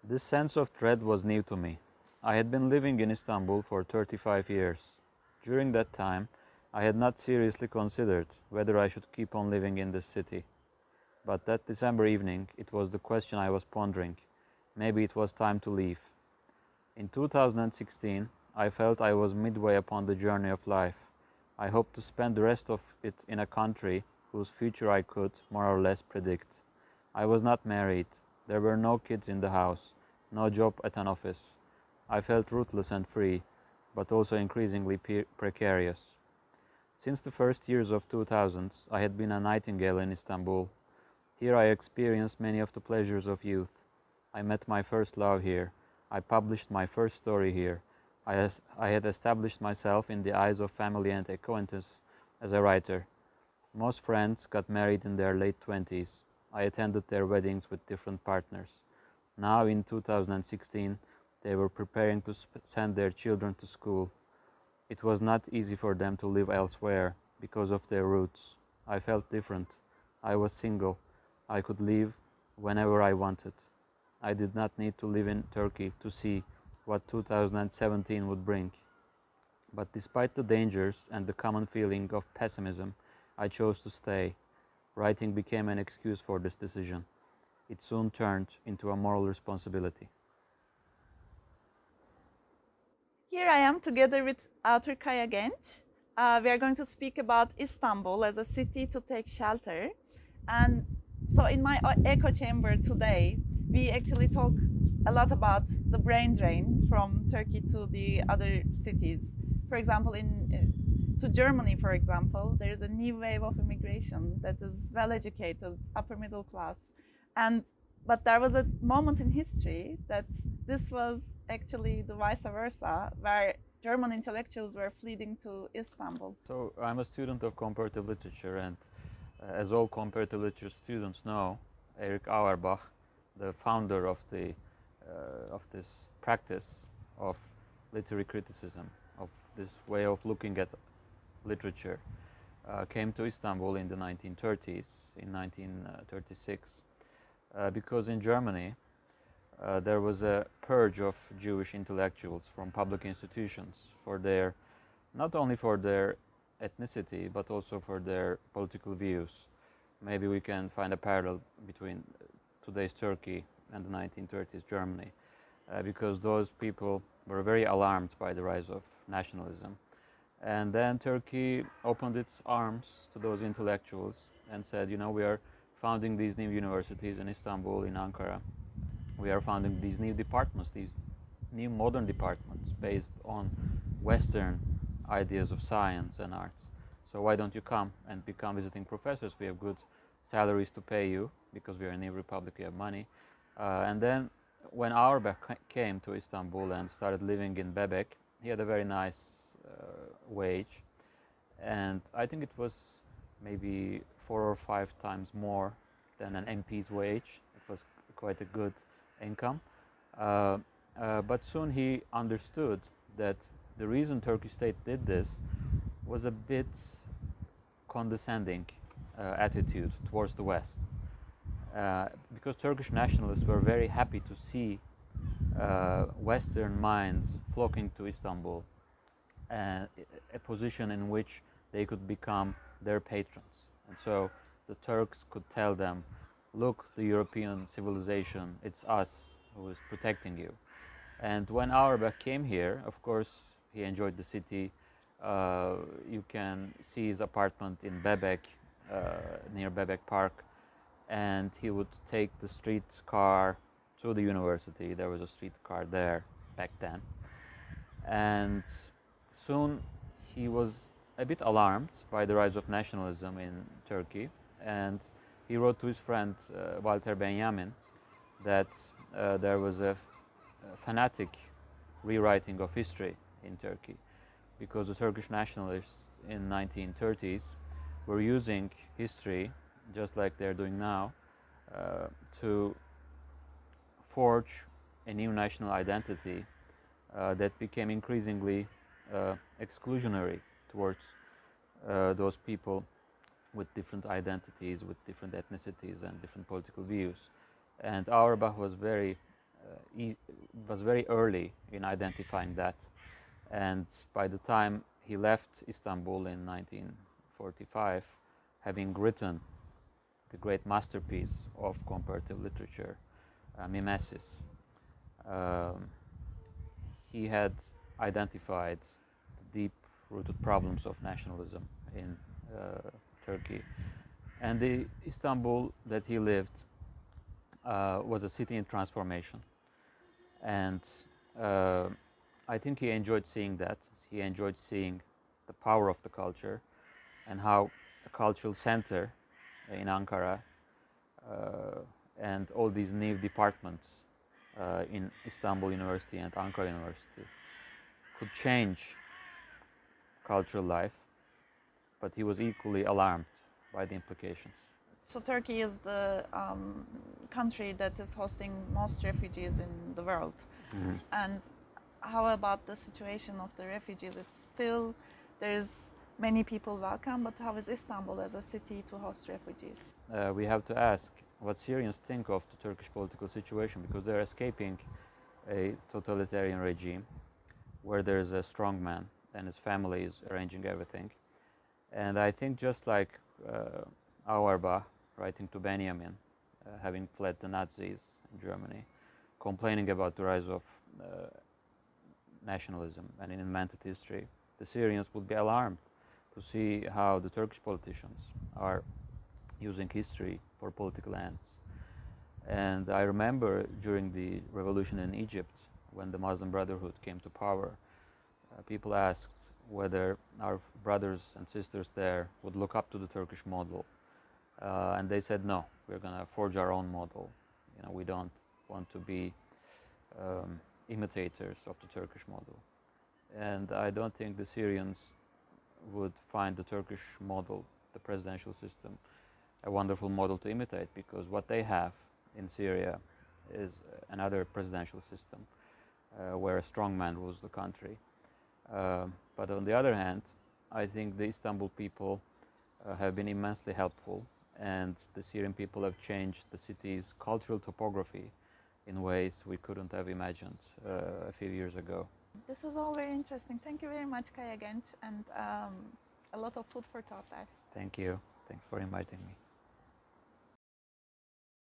This sense of dread was new to me. I had been living in Istanbul for 35 years. During that time, I had not seriously considered whether I should keep on living in this city. But that December evening, it was the question I was pondering. Maybe it was time to leave. In 2016, I felt I was midway upon the journey of life. I hoped to spend the rest of it in a country whose future I could, more or less, predict. I was not married. There were no kids in the house, no job at an office. I felt rootless and free, but also increasingly precarious. Since the first years of 2000s, I had been a nightingale in Istanbul. Here I experienced many of the pleasures of youth. I met my first love here. I published my first story here. I had established myself in the eyes of family and acquaintances as a writer. Most friends got married in their late 20s. I attended their weddings with different partners. Now in 2016, they were preparing to send their children to school. It was not easy for them to live elsewhere because of their roots. I felt different. I was single. I could leave whenever I wanted. I did not need to live in Turkey to see what 2017 would bring. But despite the dangers and the common feeling of pessimism, I chose to stay. Writing became an excuse for this decision. It soon turned into a moral responsibility. Here I am together with author Kaya Genc. We are going to speak about Istanbul as a city to take shelter. And so in my echo chamber today, we actually talk a lot about the brain drain from Turkey to the other cities. For example, to Germany, for example, there is a new wave of immigration that is well-educated, upper middle class. But there was a moment in history that this was actually the vice versa, where German intellectuals were fleeing to Istanbul. So I'm a student of comparative literature, and as all comparative literature students know, Erich Auerbach, the founder of this practice of literary criticism, of this way of looking at literature, came to Istanbul in the 1930s, in 1936, because in Germany there was a purge of Jewish intellectuals from public institutions for their, not only for their ethnicity, but also for their political views. Maybe we can find a parallel between today's Turkey and the 1930s Germany, because those people were very alarmed by the rise of nationalism. And then Turkey opened its arms to those intellectuals and said, you know, we are founding these new universities in Istanbul, in Ankara. We are founding these new departments, these new modern departments based on Western ideas of science and arts. So why don't you come and become visiting professors? We have good salaries to pay you because we are a new republic, we have money. And then when Auerbach came to Istanbul and started living in Bebek, he had a very nice wage. And I think it was maybe 4 or 5 times more than an MP's wage. It was quite a good income. But soon he understood that the reason Turkish state did this was a bit condescending attitude towards the West. Because Turkish nationalists were very happy to see Western minds flocking to Istanbul, a position in which they could become their patrons. And so the Turks could tell them, look, the European civilization, it's us who is protecting you. And when Auerbach came here, of course, he enjoyed the city. You can see his apartment in Bebek, near Bebek Park, and he would take the streetcar to the university. There was a streetcar there back then. And soon he was a bit alarmed by the rise of nationalism in Turkey, and he wrote to his friend Walter Benjamin that there was a fanatic rewriting of history in Turkey, because the Turkish nationalists in 1930s were using history, just like they're doing now, to forge a new national identity that became increasingly exclusionary towards those people with different identities, with different ethnicities and different political views. And Auerbach was very he was very early in identifying that, and by the time he left Istanbul in 1945, having written the great masterpiece of comparative literature, Mimesis, he had identified the deep-rooted problems of nationalism in Turkey. And the Istanbul that he lived was a city in transformation. And I think he enjoyed seeing that. He enjoyed seeing the power of the culture and how a cultural center in Ankara and all these new departments in Istanbul University and Ankara University could change cultural life, but he was equally alarmed by the implications. So Turkey is the country that is hosting most refugees in the world. Mm-hmm. And how about the situation of the refugees? It's still, there's many people welcome, but how is Istanbul as a city to host refugees? We have to ask what Syrians think of the Turkish political situation, because they're escaping a totalitarian regime where there's a strong man and his family is arranging everything. And I think just like Auerbach writing to Benjamin, having fled the Nazis in Germany, complaining about the rise of nationalism and in invented history, the Syrians would be alarmed to see how the Turkish politicians are using history for political ends. And I remember during the revolution in Egypt, when the Muslim Brotherhood came to power, people asked whether our brothers and sisters there would look up to the Turkish model. And they said, no, we're going to forge our own model. You know, we don't want to be imitators of the Turkish model. And I don't think the Syrians would find the Turkish model, the presidential system, a wonderful model to imitate, because what they have in Syria is another presidential system where a strong man rules the country. But on the other hand, I think the Istanbul people have been immensely helpful, and the Syrian people have changed the city's cultural topography in ways we couldn't have imagined a few years ago. This is all very interesting. Thank you very much, Kaya Genc, and a lot of food for thought there. Thank you. Thanks for inviting me.